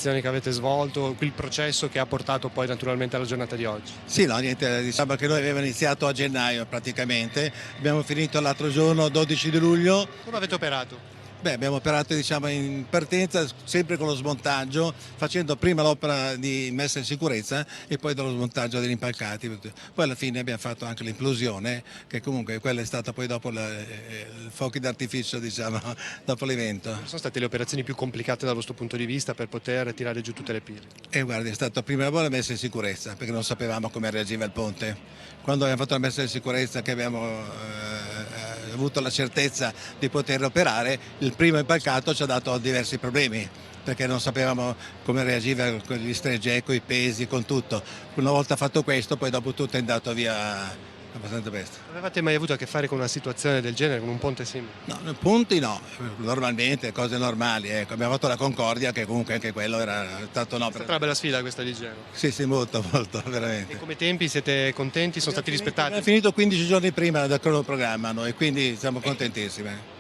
Che avete svolto, il processo che ha portato poi naturalmente alla giornata di oggi. Sì, no, niente, diciamo che noi avevamo iniziato a gennaio praticamente, abbiamo finito l'altro giorno 12 di luglio. Come avete operato? Beh, abbiamo operato diciamo, in partenza sempre con lo smontaggio, facendo prima l'opera di messa in sicurezza e poi dello smontaggio degli impalcati. Poi alla fine abbiamo fatto anche l'implosione, che comunque quella è stata poi dopo il fuochi d'artificio, diciamo, dopo l'evento. Quali sono state le operazioni più complicate dal vostro punto di vista per poter tirare giù tutte le pile? E guardi, è stata prima la messa in sicurezza, perché non sapevamo come reagiva il ponte. Quando abbiamo fatto la messa in sicurezza, che abbiamo avuto la certezza di poter operare, il primo impalcato ci ha dato diversi problemi, perché non sapevamo come reagiva con gli stregge, con i pesi, con tutto. Una volta fatto questo, poi dopo tutto è andato via abbastanza presto. Avevate mai avuto a che fare con una situazione del genere, con un ponte simile? No, punti no, normalmente cose normali. Ecco. Abbiamo fatto la Concordia, che comunque anche quello era stato È un'opera. stata una bella sfida questa di Genova. Sì, sì, molto, molto, veramente. E come tempi siete contenti? Sono stati rispettati? Abbiamo finito 15 giorni prima del cronoprogramma noi, quindi siamo contentissimi.